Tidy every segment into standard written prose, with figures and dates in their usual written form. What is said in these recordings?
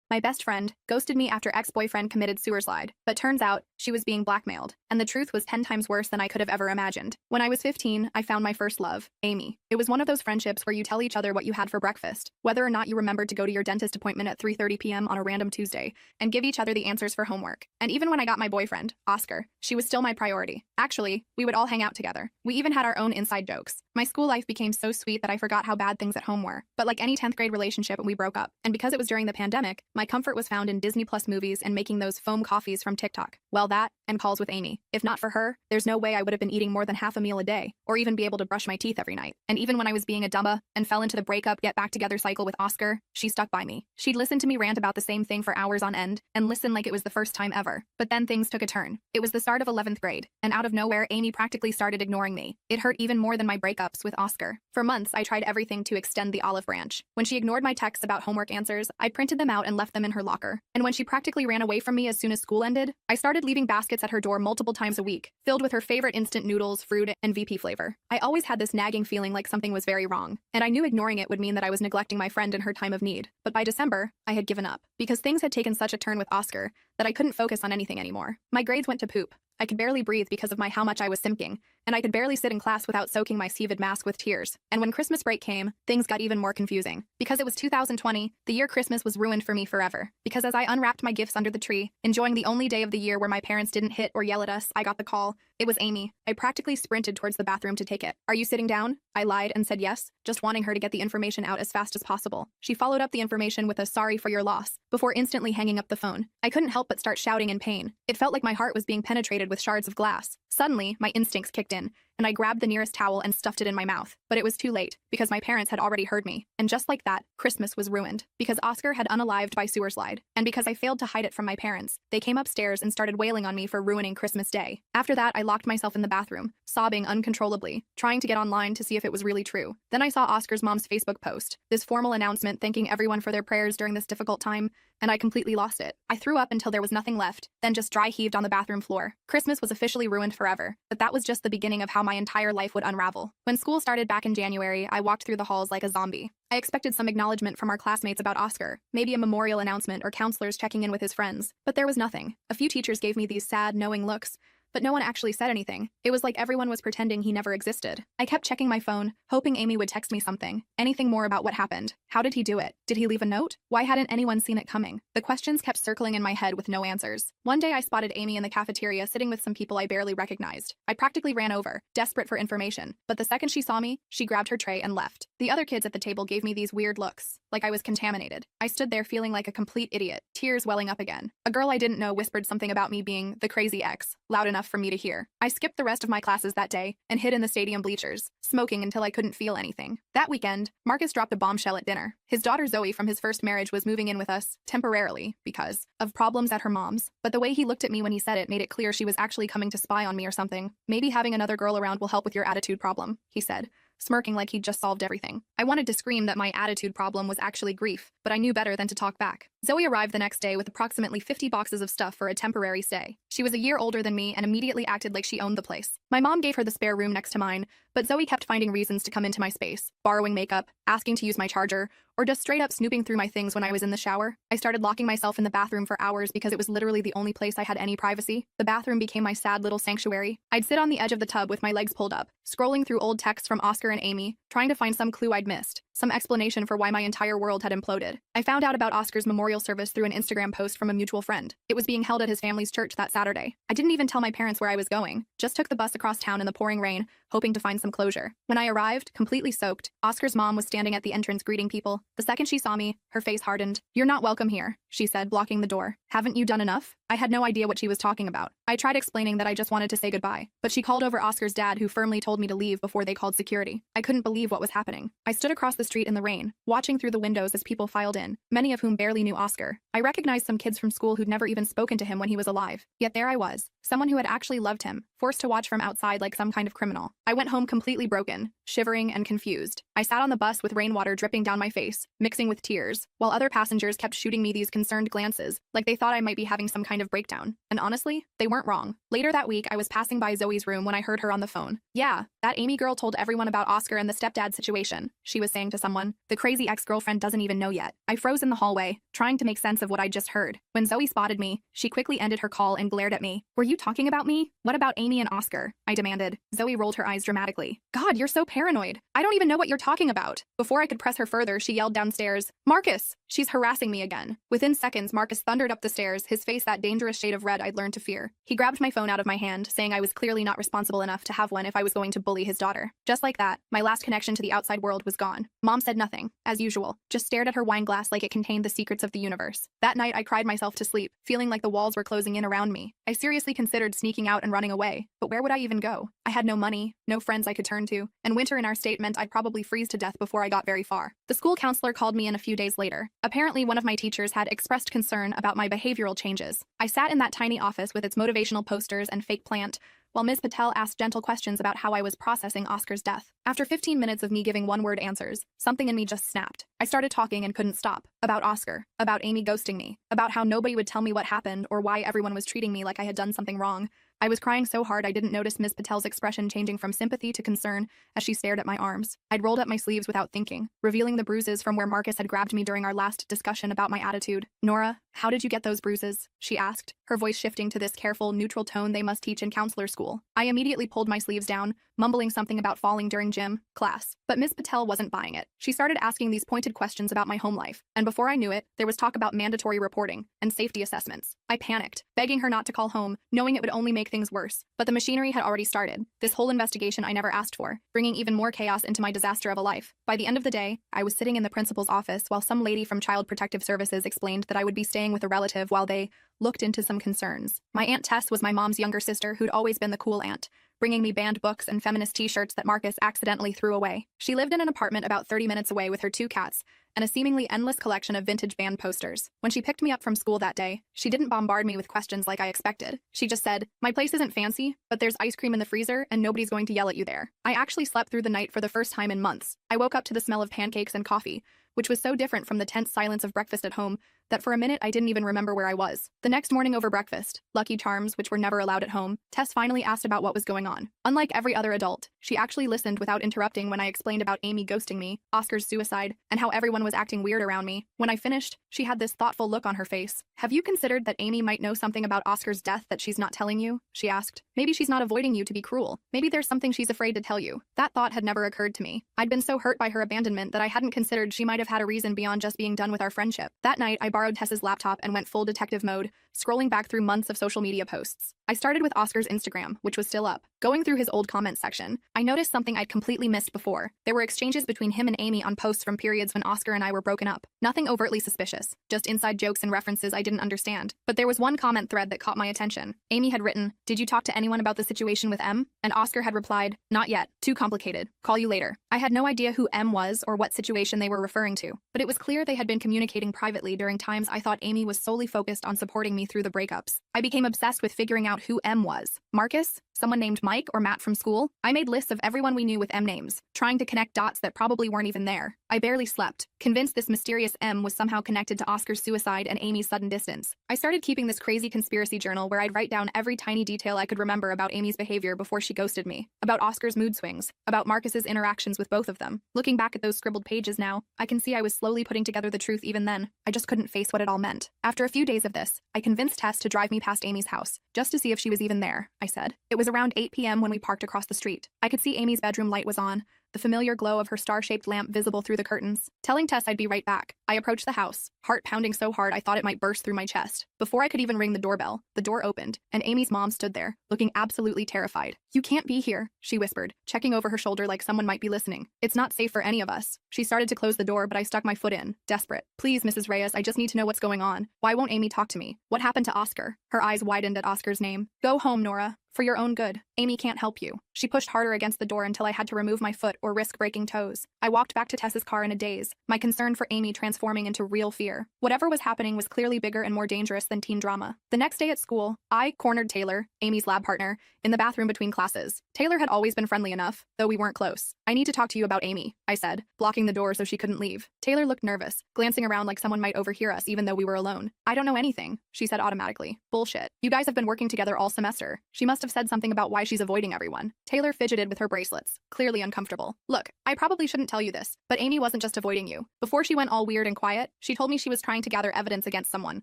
My best friend ghosted me after ex-boyfriend committed suicide, but turns out she was being blackmailed, and the truth was 10 times worse than I could have ever imagined. When I was 15, I found my first love, Amy. It was one of those friendships where you tell each other what you had for breakfast, whether or not you remembered to go to your dentist appointment at 3:30 p.m. on a random Tuesday, and give each other the answers for homework. And even when I got my boyfriend, Oscar, she was still my priority. Actually, we would all hang out together. We even had our own inside jokes. My school life became so sweet that I forgot how bad things at home were. But like any 10th grade relationship, we broke up. And because it was during the pandemic, my comfort was found in Disney Plus movies and making those foam coffees from TikTok. Well, that and calls with Amy. If not for her, there's no way I would have been eating more than half a meal a day, or even be able to brush my teeth every night. And even when I was being a dumba and fell into the breakup get back together cycle with Oscar, she stuck by me. She'd listen to me rant about the same thing for hours on end, and listen like it was the first time ever. But then things took a turn. It was the start of 11th grade, and out of nowhere, Amy practically started ignoring me. It hurt even more than my breakups with Oscar. For months, I tried everything to extend the olive branch. When she ignored my texts about homework answers, I printed them out and left them in her locker. And when she practically ran away from me as soon as school ended, I started leaving baskets at her door multiple times a week, filled with her favorite instant noodles, fruit, and VP flavor. I always had this nagging feeling like something was very wrong, and I knew ignoring it would mean that I was neglecting my friend in her time of need. But by December, I had given up, because things had taken such a turn with Oscar that I couldn't focus on anything anymore. My grades went to poop. I could barely breathe because of how much I was simping, and I could barely sit in class without soaking my CVID mask with tears. And when Christmas break came, things got even more confusing. Because it was 2020, the year Christmas was ruined for me forever. Because as I unwrapped my gifts under the tree, enjoying the only day of the year where my parents didn't hit or yell at us, I got the call. It was Amy. I practically sprinted towards the bathroom to take it. "Are you sitting down?" I lied and said yes, just wanting her to get the information out as fast as possible. She followed up the information with a "sorry for your loss," before instantly hanging up the phone. I couldn't help but start shouting in pain. It felt like my heart was being penetrated with shards of glass. Suddenly, my instincts kicked in, and I grabbed the nearest towel and stuffed it in my mouth. But it was too late, because my parents had already heard me. And just like that, Christmas was ruined. Because Oscar had unalived by sewer slide, and because I failed to hide it from my parents, they came upstairs and started wailing on me for ruining Christmas Day. After that, I locked myself in the bathroom, sobbing uncontrollably, trying to get online to see if it was really true. Then I saw Oscar's mom's Facebook post, this formal announcement thanking everyone for their prayers during this difficult time, and I completely lost it. I threw up until there was nothing left, then just dry heaved on the bathroom floor. Christmas was officially ruined forever, but that was just the beginning of how my entire life would unravel. When school started back in January, I walked through the halls like a zombie. I expected some acknowledgement from our classmates about Oscar, maybe a memorial announcement or counselors checking in with his friends, but there was nothing. A few teachers gave me these sad, knowing looks, but no one actually said anything. It was like everyone was pretending he never existed. I kept checking my phone, hoping Amy would text me something, anything more about what happened. How did he do it? Did he leave a note? Why hadn't anyone seen it coming? The questions kept circling in my head with no answers. One day I spotted Amy in the cafeteria sitting with some people I barely recognized. I practically ran over, desperate for information, but the second she saw me, she grabbed her tray and left. The other kids at the table gave me these weird looks, like I was contaminated. I stood there feeling like a complete idiot, tears welling up again. A girl I didn't know whispered something about me being the crazy ex, loud enough for me to hear. I skipped the rest of my classes that day and hid in the stadium bleachers, smoking until I couldn't feel anything. That weekend, Marcus dropped a bombshell at dinner. His daughter Zoe from his first marriage was moving in with us, temporarily, because of problems at her mom's. But the way he looked at me when he said it made it clear she was actually coming to spy on me or something. "Maybe having another girl around will help with your attitude problem," he said, smirking like he'd just solved everything. I wanted to scream that my attitude problem was actually grief, but I knew better than to talk back. Zoe arrived the next day with approximately 50 boxes of stuff for a temporary stay. She was a year older than me and immediately acted like she owned the place. My mom gave her the spare room next to mine, but Zoe kept finding reasons to come into my space, borrowing makeup, asking to use my charger, or just straight up snooping through my things when I was in the shower. I started locking myself in the bathroom for hours because it was literally the only place I had any privacy. The bathroom became my sad little sanctuary. I'd sit on the edge of the tub with my legs pulled up, scrolling through old texts from Oscar and Amy, trying to find some clue I'd missed, some explanation for why my entire world had imploded. I found out about Oscar's memorial service through an Instagram post from a mutual friend. It was being held at his family's church that Saturday. I didn't even tell my parents where I was going, just took the bus across town in the pouring rain, hoping to find some closure. When I arrived, completely soaked, Oscar's mom was standing at the entrance greeting people. The second she saw me, her face hardened. "You're not welcome here," she said, blocking the door. "Haven't you done enough?" I had no idea what she was talking about. I tried explaining that I just wanted to say goodbye, but she called over Oscar's dad, who firmly told me to leave before they called security. I couldn't believe what was happening. I stood across the street in the rain, watching through the windows as people filed in, many of whom barely knew Oscar. I recognized some kids from school who'd never even spoken to him when he was alive. Yet there I was, someone who had actually loved him, forced to watch from outside like some kind of criminal. I went home completely broken, shivering and confused. I sat on the bus with rainwater dripping down my face, mixing with tears, while other passengers kept shooting me these concerned glances, like they thought I might be having some kind of breakdown. And honestly, they weren't wrong. Later that week, I was passing by Zoe's room when I heard her on the phone. "Yeah, that Amy girl told everyone about Oscar and the stepdad situation," she was saying to someone. "The crazy ex-girlfriend doesn't even know yet." I froze in the hallway, trying to make sense of what I just heard. When Zoe spotted me, she quickly ended her call and glared at me. "Were you talking about me? What about Amy and Oscar?" I demanded. Zoe rolled her eyes dramatically. "God, you're so paranoid. I don't even know what you're talking about." Before I could press her further, she yelled downstairs, "Marcus! She's harassing me again." Within seconds, Marcus thundered up the stairs, his face that dangerous shade of red I'd learned to fear. He grabbed my phone out of my hand, saying I was clearly not responsible enough to have one if I was going to bully his daughter. Just like that, my last connection to the outside world was gone. Mom said nothing, as usual, just stared at her wine glass like it contained the secrets of the universe. That night, I cried myself to sleep, feeling like the walls were closing in around me. I seriously considered sneaking out and running away, but where would I even go? I had no money, no friends I could turn to, and winter in our state meant I'd probably freeze to death before I got very far. The school counselor called me in a few days later. Apparently, one of my teachers had expressed concern about my behavioral changes. I sat in that tiny office with its motivational posters and fake plant, while Ms. Patel asked gentle questions about how I was processing Oscar's death. After 15 minutes of me giving one-word answers, something in me just snapped. I started talking and couldn't stop. About Oscar, about Amy ghosting me, about how nobody would tell me what happened or why everyone was treating me like I had done something wrong. I was crying so hard I didn't notice Ms. Patel's expression changing from sympathy to concern as she stared at my arms. I'd rolled up my sleeves without thinking, revealing the bruises from where Marcus had grabbed me during our last discussion about my attitude. "Nora, how did you get those bruises?" she asked, her voice shifting to this careful, neutral tone they must teach in counselor school. I immediately pulled my sleeves down, mumbling something about falling during gym class. But Ms. Patel wasn't buying it. She started asking these pointed questions about my home life, and before I knew it, there was talk about mandatory reporting and safety assessments. I panicked, begging her not to call home, knowing it would only make things worse. But the machinery had already started, this whole investigation I never asked for, bringing even more chaos into my disaster of a life. By the end of the day, I was sitting in the principal's office while some lady from Child Protective Services explained that I would be staying with a relative while they looked into some concerns. My Aunt Tess was my mom's younger sister who'd always been the cool aunt, bringing me banned books and feminist t-shirts that Marcus accidentally threw away. She lived in an apartment about 30 minutes away with her 2 cats and a seemingly endless collection of vintage band posters. When she picked me up from school that day, she didn't bombard me with questions like I expected. She just said, "My place isn't fancy, but there's ice cream in the freezer and nobody's going to yell at you there." I actually slept through the night for the first time in months. I woke up to the smell of pancakes and coffee, which was so different from the tense silence of breakfast at home that for a minute I didn't even remember where I was. The next morning over breakfast, Lucky Charms, which were never allowed at home, Tess finally asked about what was going on. Unlike every other adult, she actually listened without interrupting when I explained about Amy ghosting me, Oscar's suicide, and how everyone was acting weird around me. When I finished, she had this thoughtful look on her face. "Have you considered that Amy might know something about Oscar's death that she's not telling you?" she asked. "Maybe she's not avoiding you to be cruel. Maybe there's something she's afraid to tell you." That thought had never occurred to me. I'd been so hurt by her abandonment that I hadn't considered she might have had a reason beyond just being done with our friendship. That night, I borrowed Tess's laptop and went full detective mode, scrolling back through months of social media posts. I started with Oscar's Instagram, which was still up. Going through his old comment section, I noticed something I'd completely missed before. There were exchanges between him and Amy on posts from periods when Oscar and I were broken up. Nothing overtly suspicious, just inside jokes and references I didn't understand. But there was one comment thread that caught my attention. Amy had written, "Did you talk to anyone about the situation with M?" And Oscar had replied, "Not yet. Too complicated. Call you later." I had no idea who M was or what situation they were referring to, but it was clear they had been communicating privately during times I thought Amy was solely focused on supporting me through the breakups. I became obsessed with figuring out who M was. Marcus? Someone named Mike or Matt from school? I made lists of everyone we knew with M names, trying to connect dots that probably weren't even there. I barely slept, convinced this mysterious M was somehow connected to Oscar's suicide and Amy's sudden distance. I started keeping this crazy conspiracy journal where I'd write down every tiny detail I could remember about Amy's behavior before she ghosted me, about Oscar's mood swings, about Marcus's interactions with both of them. Looking back at those scribbled pages now, I can see I was slowly putting together the truth even then. I just couldn't face what it all meant. After a few days of this, I convinced Tess to drive me past Amy's house, just to see if she was even there, I said. It was around 8 p.m. when we parked across the street. I could see Amy's bedroom light was on, the familiar glow of her star-shaped lamp visible through the curtains. Telling Tess I'd be right back, I approached the house, heart pounding so hard I thought it might burst through my chest. Before I could even ring the doorbell, the door opened, and Amy's mom stood there, looking absolutely terrified. "You can't be here," she whispered, checking over her shoulder like someone might be listening. "It's not safe for any of us." She started to close the door, but I stuck my foot in, desperate. "Please, Mrs. Reyes, I just need to know what's going on. Why won't Amy talk to me? What happened to Oscar?" Her eyes widened at Oscar's name. "Go home, Nora. For your own good. Amy can't help you." She pushed harder against the door until I had to remove my foot or risk breaking toes. I walked back to Tess's car in a daze, my concern for Amy transforming into real fear. Whatever was happening was clearly bigger and more dangerous than teen drama. The next day at school, I cornered Taylor, Amy's lab partner, in the bathroom between classes. Taylor had always been friendly enough, though we weren't close. "I need to talk to you about Amy," I said, blocking the door so she couldn't leave. Taylor looked nervous, glancing around like someone might overhear us even though we were alone. "I don't know anything," she said automatically. "Bullshit. You guys have been working together all semester. She must have said something about why she's avoiding everyone." Taylor fidgeted with her bracelets, clearly uncomfortable. "Look, I probably shouldn't tell you this, but Amy wasn't just avoiding you. Before she went all weird and quiet, she told me she was trying to gather evidence against someone.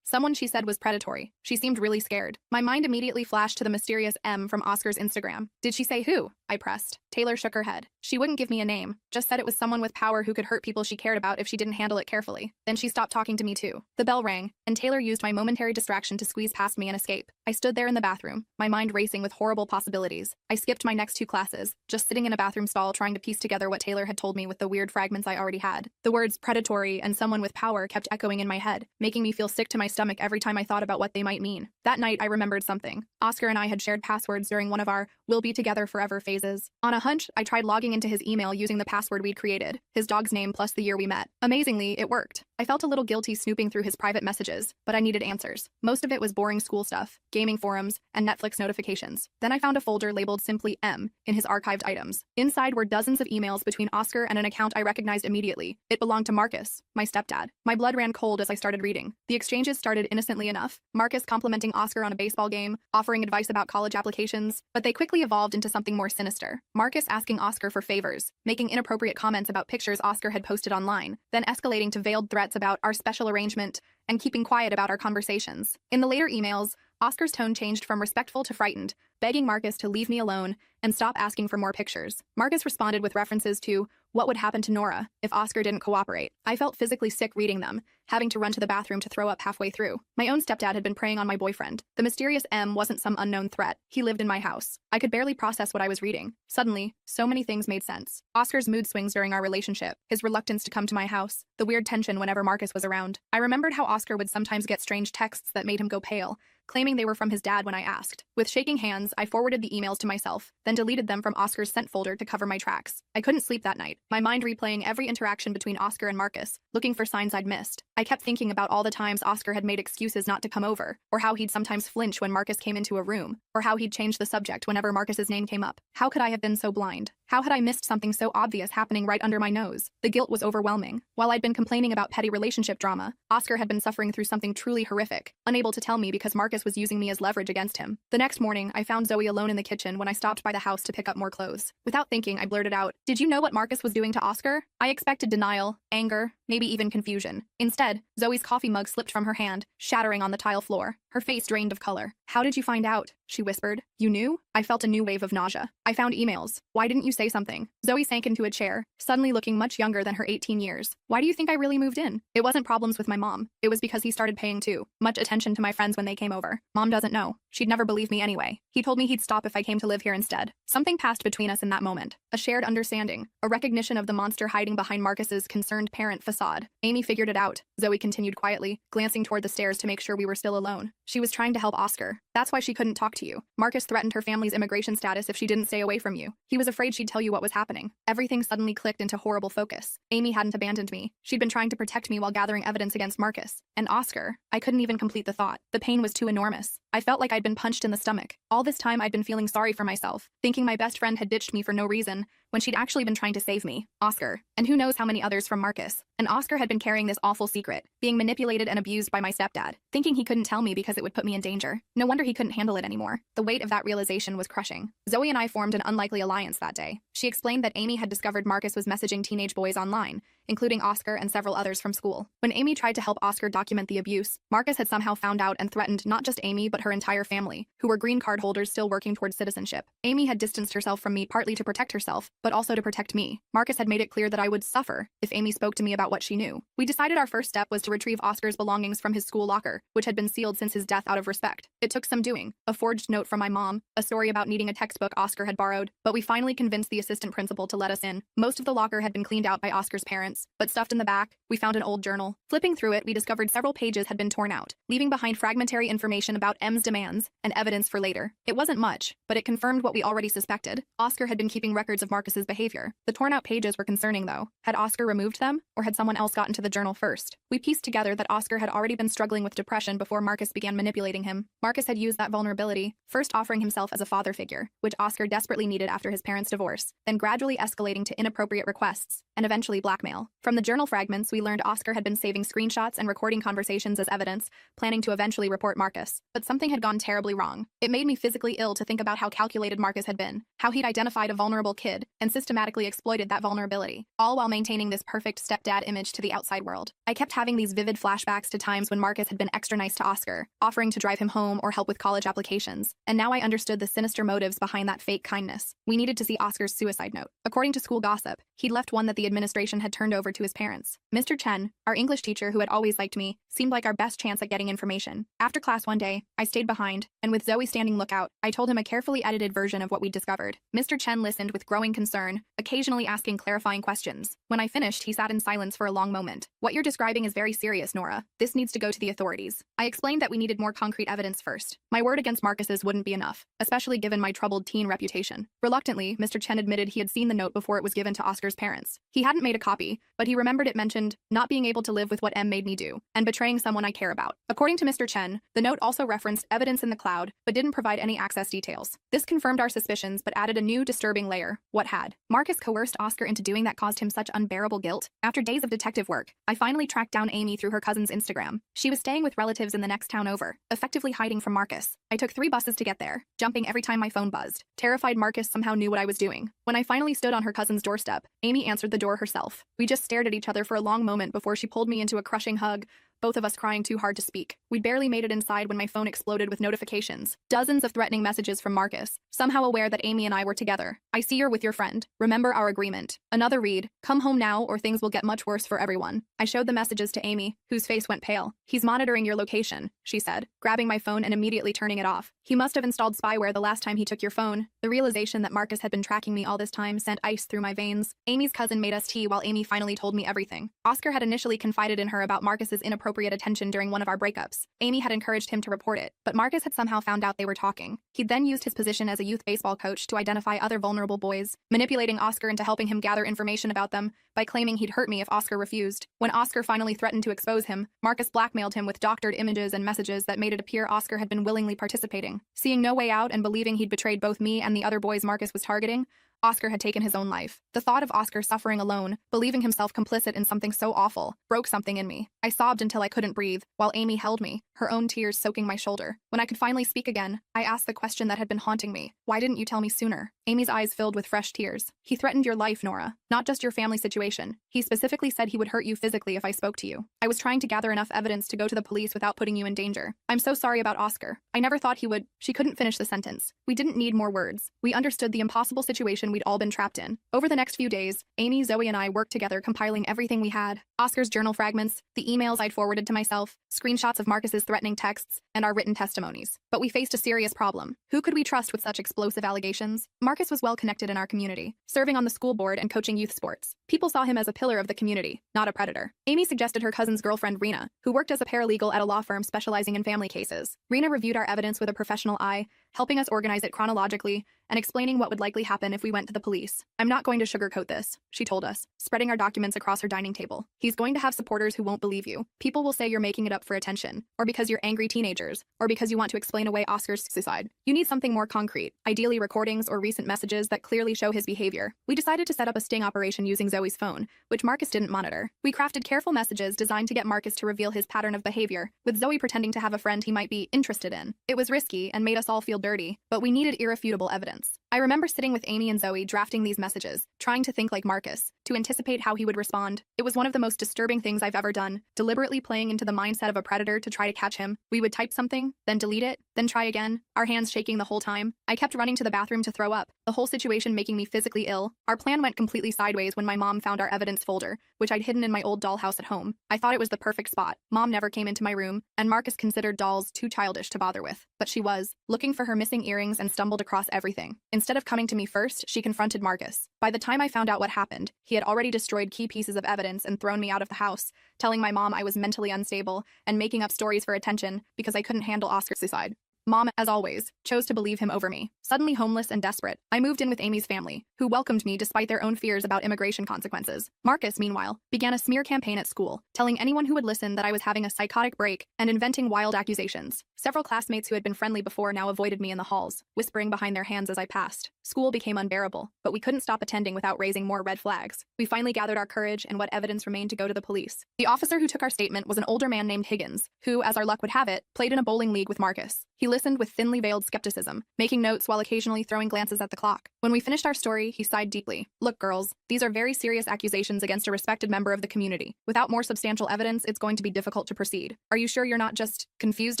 Someone she said was predatory. She seemed really scared." My mind immediately flashed to the mysterious M from Oscar's Instagram. "Did she say who?" I pressed. Taylor shook her head. "She wouldn't give me a name, just said it was someone with power who could hurt people she cared about if she didn't handle it carefully. Then she stopped talking to me too." The bell rang, and Taylor used my momentary distraction to squeeze past me and escape. I stood there in the bathroom, my mind racing with horrible possibilities. I skipped my next 2 classes, just sitting in a bathroom stall trying to piece together what Taylor had told me with the weird fragments I already had. The words predatory and someone with power kept echoing in my head, making me feel sick to my stomach every time I thought about what they might mean. That night, I remembered something. Oscar and I had shared passwords during one of our "we'll be together forever" phases. On a hunch, I tried logging into his email using the password we'd created, his dog's name plus the year we met. Amazingly, it worked. I felt a little guilty snooping through his private messages, but I needed answers. Most of it was boring school stuff, gaming forums, and Netflix notifications. Then I found a folder labeled simply M in his archived items. Inside were dozens of emails between Oscar and an account I recognized immediately. It belonged to Marcus, my stepdad. My blood ran cold as I started reading. The exchanges started innocently enough, Marcus complimenting Oscar on a baseball game, offering advice about college applications, but they quickly evolved into something more sinister. Marcus asking Oscar for favors, making inappropriate comments about pictures Oscar had posted online, then escalating to veiled threats about our special arrangement and keeping quiet about our conversations. In the later emails, Oscar's tone changed from respectful to frightened, begging Marcus to leave me alone and stop asking for more pictures. Marcus responded with references to what would happen to Nora if Oscar didn't cooperate. I felt physically sick reading them, having to run to the bathroom to throw up halfway through. My own stepdad had been preying on my boyfriend. The mysterious M wasn't some unknown threat. He lived in my house. I could barely process what I was reading. Suddenly, so many things made sense. Oscar's mood swings during our relationship, his reluctance to come to my house, the weird tension whenever Marcus was around. I remembered how Oscar would sometimes get strange texts that made him go pale, claiming they were from his dad when I asked. With shaking hands, I forwarded the emails to myself, then deleted them from Oscar's sent folder to cover my tracks. I couldn't sleep that night, my mind replaying every interaction between Oscar and Marcus, looking for signs I'd missed. I kept thinking about all the times Oscar had made excuses not to come over, or how he'd sometimes flinch when Marcus came into a room, or how he'd change the subject whenever Marcus's name came up. How could I have been so blind? How had I missed something so obvious happening right under my nose? The guilt was overwhelming. While I'd been complaining about petty relationship drama, Oscar had been suffering through something truly horrific, unable to tell me because Marcus was using me as leverage against him. The next morning, I found Zoe alone in the kitchen when I stopped by the house to pick up more clothes. Without thinking, I blurted out, "Did you know what Marcus was doing to Oscar?" I expected denial, anger, maybe even confusion. Instead, Zoe's coffee mug slipped from her hand, shattering on the tile floor. Her face drained of color. "How did you find out?" she whispered. "You knew?" I felt a new wave of nausea. "I found emails. Why didn't you say something?" Zoe sank into a chair, suddenly looking much younger than her 18 years. "Why do you think I really moved in?" "It wasn't problems with my mom. It was because he started paying too much attention to my friends when they came over. Mom doesn't know. She'd never believe me anyway. He told me he'd stop if I came to live here instead." Something passed between us in that moment. A shared understanding, a recognition of the monster hiding behind Marcus's concerned parent facade. Amy figured it out, Zoe continued quietly, glancing toward the stairs to make sure we were still alone. "She was trying to help Oscar. That's why she couldn't talk to you. Marcus threatened her family's immigration status if she didn't stay away from you. He was afraid she'd tell you what was happening." Everything suddenly clicked into horrible focus. Amy hadn't abandoned me. She'd been trying to protect me while gathering evidence against Marcus. And Oscar. I couldn't even complete the thought. The pain was too enormous. I felt like I'd been punched in the stomach. All this time I'd been feeling sorry for myself, thinking my best friend had ditched me for no reason, when she'd actually been trying to save me. Oscar. And who knows how many others from Marcus. And Oscar had been carrying this awful secret, being manipulated and abused by my stepdad, thinking he couldn't tell me because it would put me in danger. No wonder he couldn't handle it anymore. The weight of that realization was crushing. Zoe and I formed an unlikely alliance that day. She explained that Amy had discovered Marcus was messaging teenage boys online, including Oscar and several others from school. When Amy tried to help Oscar document the abuse, Marcus had somehow found out and threatened not just Amy but her entire family, who were green card holders still working towards citizenship. Amy had distanced herself from me partly to protect herself, but also to protect me. Marcus had made it clear that I would suffer if Amy spoke to me about what she knew. We decided our first step was to retrieve Oscar's belongings from his school locker, which had been sealed since his death out of respect. It took some doing, a forged note from my mom, a story about needing a textbook Oscar had borrowed, but we finally convinced the assistant principal to let us in. Most of the locker had been cleaned out by Oscar's parents, fragments, but stuffed in the back, we found an old journal. Flipping through it, we discovered several pages had been torn out, leaving behind fragmentary information about M's demands and evidence for later. It wasn't much, but it confirmed what we already suspected. Oscar had been keeping records of Marcus's behavior. The torn out pages were concerning, though. Had Oscar removed them, or had someone else gotten to the journal first? We pieced together that Oscar had already been struggling with depression before Marcus began manipulating him. Marcus had used that vulnerability, first offering himself as a father figure, which Oscar desperately needed after his parents' divorce, then gradually escalating to inappropriate requests, and eventually blackmail. From the journal fragments, we learned Oscar had been saving screenshots and recording conversations as evidence, planning to eventually report Marcus. But something had gone terribly wrong. It made me physically ill to think about how calculated Marcus had been, how he'd identified a vulnerable kid and systematically exploited that vulnerability, all while maintaining this perfect stepdad image to the outside world. I kept having these vivid flashbacks to times when Marcus had been extra nice to Oscar, offering to drive him home or help with college applications, and now I understood the sinister motives behind that fake kindness. We needed to see Oscar's suicide note. According to school gossip, he'd left one that the administration had turned over to his parents. Mr. Chen, our English teacher who had always liked me, seemed like our best chance at getting information. After class one day, I stayed behind, and with Zoe standing lookout, I told him a carefully edited version of what we'd discovered. Mr. Chen listened with growing concern, occasionally asking clarifying questions. When I finished, he sat in silence for a long moment. What you're describing is very serious, Nora. This needs to go to the authorities. I explained that we needed more concrete evidence first. My word against Marcus's wouldn't be enough, especially given my troubled teen reputation. Reluctantly, Mr. Chen admitted he had seen the note before it was given to Oscar's parents. He hadn't made a copy, but he remembered it mentioned not being able to live with what M made me do, and betraying someone I care about. According to Mr. Chen, the note also referenced evidence in the cloud, but didn't provide any access details. This confirmed our suspicions, but added a new disturbing layer. What had Marcus coerced Oscar into doing that caused him such unbearable guilt? After days of detective work, I finally tracked down Amy through her cousin's Instagram. She was staying with relatives in the next town over, effectively hiding from Marcus. I took 3 buses to get there, jumping every time my phone buzzed, terrified Marcus somehow knew what I was doing. When I finally stood on her cousin's doorstep, Amy answered the door herself. We just stared at each other for a long moment before she pulled me into a crushing hug, both of us crying too hard to speak. We'd barely made it inside when my phone exploded with notifications. Dozens of threatening messages from Marcus, somehow aware that Amy and I were together. I see you're with your friend. Remember our agreement. Another read. Come home now or things will get much worse for everyone. I showed the messages to Amy, whose face went pale. He's monitoring your location, she said, grabbing my phone and immediately turning it off. He must have installed spyware the last time he took your phone. The realization that Marcus had been tracking me all this time sent ice through my veins. Amy's cousin made us tea while Amy finally told me everything. Oscar had initially confided in her about Marcus's inappropriate attention during one of our breakups. Amy had encouraged him to report it, but Marcus had somehow found out they were talking. He'd then used his position as a youth baseball coach to identify other vulnerable boys, manipulating Oscar into helping him gather information about them by claiming he'd hurt me if Oscar refused. When Oscar finally threatened to expose him, Marcus blackmailed him with doctored images and messages that made it appear Oscar had been willingly participating. Seeing no way out and believing he'd betrayed both me and the other boys Marcus was targeting, Oscar had taken his own life. The thought of Oscar suffering alone, believing himself complicit in something so awful, broke something in me. I sobbed until I couldn't breathe, while Amy held me, her own tears soaking my shoulder. When I could finally speak again, I asked the question that had been haunting me. Why didn't you tell me sooner? Amy's eyes filled with fresh tears. He threatened your life, Nora, not just your family situation. He specifically said he would hurt you physically if I spoke to you. I was trying to gather enough evidence to go to the police without putting you in danger. I'm so sorry about Oscar. I never thought he would. She couldn't finish the sentence. We didn't need more words. We understood the impossible situation we'd all been trapped in. Over the next few days, Amy, Zoe, and I worked together compiling everything we had. Oscar's journal fragments, the emails I'd forwarded to myself, screenshots of Marcus's threatening texts, and our written testimonies. But we faced a serious problem. Who could we trust with such explosive allegations? Marcus was well connected in our community, serving on the school board and coaching youth sports. People saw him as a pillar of the community, not a predator. Amy suggested her cousin's girlfriend, Rena, who worked as a paralegal at a law firm specializing in family cases. Rena reviewed our evidence with a professional eye, helping us organize it chronologically and explaining what would likely happen if we went to the police. I'm not going to sugarcoat this, she told us, spreading our documents across her dining table. He's going to have supporters who won't believe you. People will say you're making it up for attention, or because you're angry teenagers, or because you want to explain away Oscar's suicide. You need something more concrete, ideally recordings or recent messages that clearly show his behavior. We decided to set up a sting operation using Zoe's phone, which Marcus didn't monitor. We crafted careful messages designed to get Marcus to reveal his pattern of behavior, with Zoe pretending to have a friend he might be interested in. It was risky and made us all feel dirty, but we needed irrefutable evidence. I remember sitting with Amy and Zoe drafting these messages, trying to think like Marcus, to anticipate how he would respond. It was one of the most disturbing things I've ever done, deliberately playing into the mindset of a predator to try to catch him. We would type something, then delete it, then try again, our hands shaking the whole time. I kept running to the bathroom to throw up, the whole situation making me physically ill. Our plan went completely sideways when my mom found our evidence folder, which I'd hidden in my old dollhouse at home. I thought it was the perfect spot. Mom never came into my room, and Marcus considered dolls too childish to bother with. But she was, looking for her missing earrings and stumbled across everything. everything. Instead of coming to me first, she confronted Marcus. By the time I found out what happened, he had already destroyed key pieces of evidence and thrown me out of the house, telling my mom I was mentally unstable and making up stories for attention because I couldn't handle Oscar's suicide. Mom, as always, chose to believe him over me. Suddenly homeless and desperate, I moved in with Amy's family, who welcomed me despite their own fears about immigration consequences. Marcus, meanwhile, began a smear campaign at school, telling anyone who would listen that I was having a psychotic break and inventing wild accusations. Several classmates who had been friendly before now avoided me in the halls, whispering behind their hands as I passed. School became unbearable, but we couldn't stop attending without raising more red flags. We finally gathered our courage and what evidence remained to go to the police. The officer who took our statement was an older man named Higgins, who, as our luck would have it, played in a bowling league with Marcus. He listened with thinly veiled skepticism, making notes while occasionally throwing glances at the clock. When we finished our story, he sighed deeply. Look, girls, these are very serious accusations against a respected member of the community. Without more substantial evidence, it's going to be difficult to proceed. Are you sure you're not just confused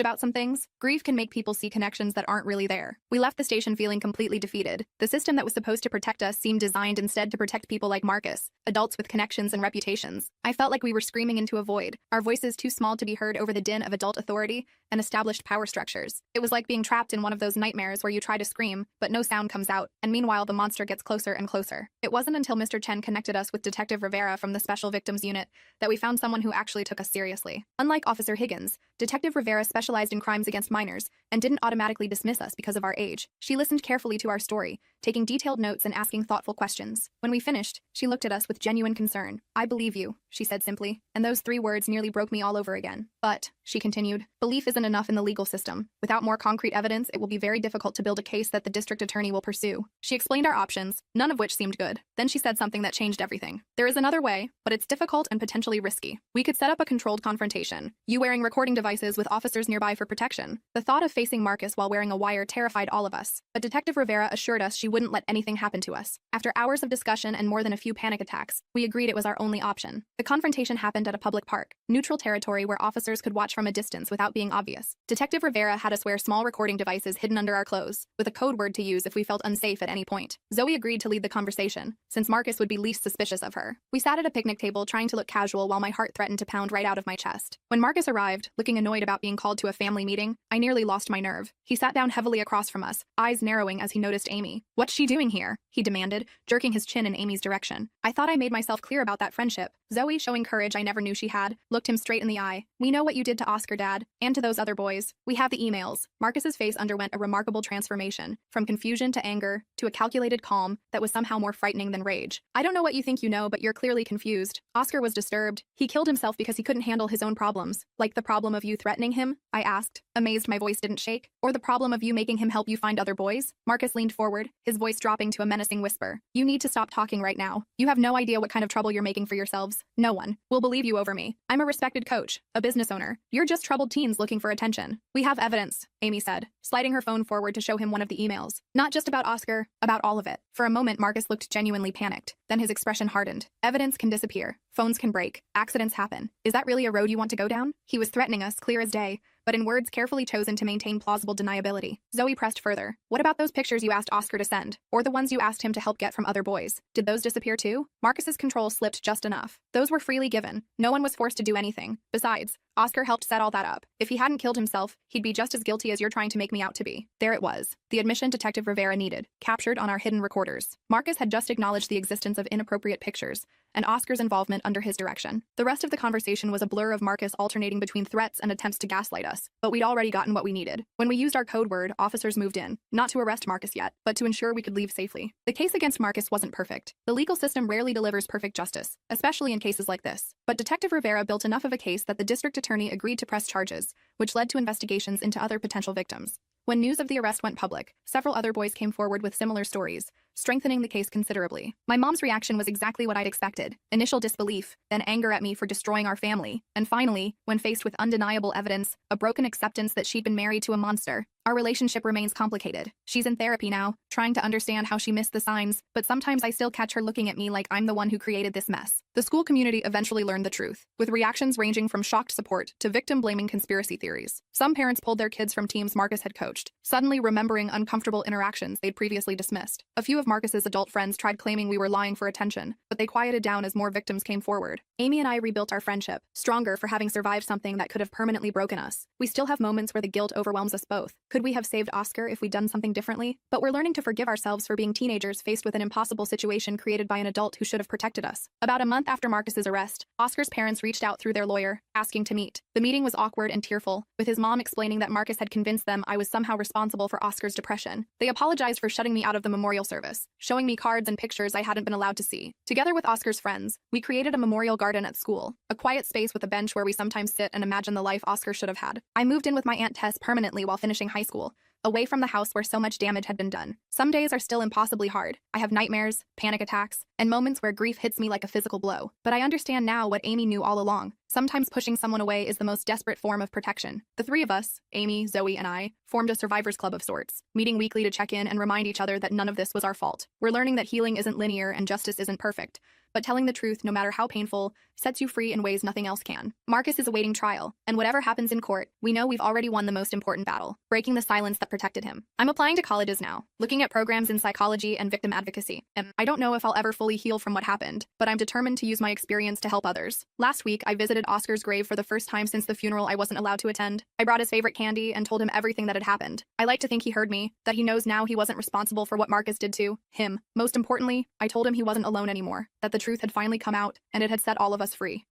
about some things? Grief can make people see connections that aren't really there. We left the station feeling completely defeated. The system that was supposed to protect us seemed designed instead to protect people like Marcus, adults with connections and reputations. I felt like we were screaming into a void, our voices too small to be heard over the din of adult authority and established power structures. It was like being trapped in one of those nightmares where you try to scream, but no sound comes out, and meanwhile the monster gets closer and closer. It wasn't until Mr. Chen connected us with Detective Rivera from the Special Victims Unit that we found someone who actually took us seriously. Unlike Officer Higgins, Detective Rivera specialized in crimes against minors and didn't automatically dismiss us because of our age. She listened carefully to our story, taking detailed notes and asking thoughtful questions. When we finished, she looked at us with genuine concern. "I believe you," she said simply, and those 3 words nearly broke me all over again. "But," she continued, "belief isn't enough in the legal system. Without more concrete evidence, it will be very difficult to build a case that the district attorney will pursue." She explained our options, none of which seemed good. Then she said something that changed everything. "There is another way, but it's difficult and potentially risky. We could set up a controlled confrontation, you wearing recording devices with officers nearby for protection." The thought of facing Marcus while wearing a wire terrified all of us, but Detective Rivera assured us she wouldn't let anything happen to us. After hours of discussion and more than a few panic attacks, we agreed it was our only option. The confrontation happened at a public park, neutral territory where officers could watch from a distance without being obvious. Detective Rivera had us wear small recording devices hidden under our clothes, with a code word to use if we felt unsafe at any point. Zoe agreed to lead the conversation, since Marcus would be least suspicious of her. We sat at a picnic table trying to look casual while my heart threatened to pound right out of my chest. When Marcus arrived, looking annoyed about being called to a family meeting, I nearly lost my nerve. He sat down heavily across from us, eyes narrowing as he noticed Amy. "What's she doing here?" he demanded, jerking his chin in Amy's direction. I thought I made myself clear about that friendship. Zoe, showing courage I never knew she had, looked him straight in the eye. "We know what you did to Oscar, Dad, and to those other boys. We have the emails." Marcus's face underwent a remarkable transformation, from confusion to anger, to a calculated calm that was somehow more frightening than rage. "I don't know what you think you know, but you're clearly confused." Oscar was disturbed. "He killed himself because he couldn't handle his own problems." "Like the problem of you threatening him?" I asked, amazed my voice didn't shake. "Or the problem of you making him help you find other boys?" Marcus leaned forward, his voice dropping to a menacing whisper. "You need to stop talking right now. You have no idea what kind of trouble you're making for yourselves. No one will believe you over me. I'm a respected coach, a business owner. You're just troubled teens looking for attention." "We have evidence," Amy said, sliding her phone forward to show him one of the emails. "Not just about Oscar, about all of it." For a moment, Marcus looked genuinely panicked. Then his expression hardened. "Evidence can disappear. Phones can break. Accidents happen. Is that really a road you want to go down?" He was threatening us, clear as day, but in words carefully chosen to maintain plausible deniability. Zoe pressed further. "What about those pictures you asked Oscar to send? Or the ones you asked him to help get from other boys? Did those disappear too?" Marcus's control slipped just enough. "Those were freely given. No one was forced to do anything. Besides, Oscar helped set all that up. If he hadn't killed himself, he'd be just as guilty as you're trying to make me out to be." There it was, the admission Detective Rivera needed, captured on our hidden recorders. Marcus had just acknowledged the existence of inappropriate pictures, and Oscar's involvement under his direction. The rest of the conversation was a blur of Marcus alternating between threats and attempts to gaslight us, but we'd already gotten what we needed. When we used our code word, officers moved in, not to arrest Marcus yet, but to ensure we could leave safely. The case against Marcus wasn't perfect. The legal system rarely delivers perfect justice, especially in cases like this. But Detective Rivera built enough of a case that the district attorney agreed to press charges, which led to investigations into other potential victims. When news of the arrest went public, several other boys came forward with similar stories, strengthening the case considerably. My mom's reaction was exactly what I'd expected. Initial disbelief, then anger at me for destroying our family, and finally, when faced with undeniable evidence, a broken acceptance that she'd been married to a monster. Our relationship remains complicated. She's in therapy now, trying to understand how she missed the signs, but sometimes I still catch her looking at me like I'm the one who created this mess. The school community eventually learned the truth, with reactions ranging from shocked support to victim-blaming conspiracy theories. Some parents pulled their kids from teams Marcus had coached, suddenly remembering uncomfortable interactions they'd previously dismissed. A few of of Marcus's adult friends tried claiming we were lying for attention, but they quieted down as more victims came forward. Amy and I rebuilt our friendship, stronger for having survived something that could have permanently broken us. We still have moments where the guilt overwhelms us both. Could we have saved Oscar if we'd done something differently? But we're learning to forgive ourselves for being teenagers faced with an impossible situation created by an adult who should have protected us. About a month after Marcus's arrest, Oscar's parents reached out through their lawyer, asking to meet. The meeting was awkward and tearful, with his mom explaining that Marcus had convinced them I was somehow responsible for Oscar's depression. They apologized for shutting me out of the memorial service, showing me cards and pictures I hadn't been allowed to see. Together with Oscar's friends, we created a memorial garden at school, a quiet space with a bench where we sometimes sit and imagine the life Oscar should have had. I moved in with my Aunt Tess permanently while finishing high school, away from the house where so much damage had been done. Some days are still impossibly hard. I have nightmares, panic attacks, and moments where grief hits me like a physical blow. But I understand now what Amy knew all along. Sometimes pushing someone away is the most desperate form of protection. The three of us, Amy, Zoe, and I, formed a survivors club of sorts, meeting weekly to check in and remind each other that none of this was our fault. We're learning that healing isn't linear and justice isn't perfect, but telling the truth, no matter how painful, sets you free in ways nothing else can. Marcus is awaiting trial, and whatever happens in court, we know we've already won the most important battle, breaking the silence that protected him. I'm applying to colleges now, looking at programs in psychology and victim advocacy. And I don't know if I'll ever fully heal from what happened, but I'm determined to use my experience to help others. Last week, I visited Oscar's grave for the first time since the funeral I wasn't allowed to attend. I brought his favorite candy and told him everything that had happened. I like to think he heard me, that he knows now he wasn't responsible for what Marcus did to him. Most importantly, I told him he wasn't alone anymore, that the truth had finally come out, and it had set all of us free.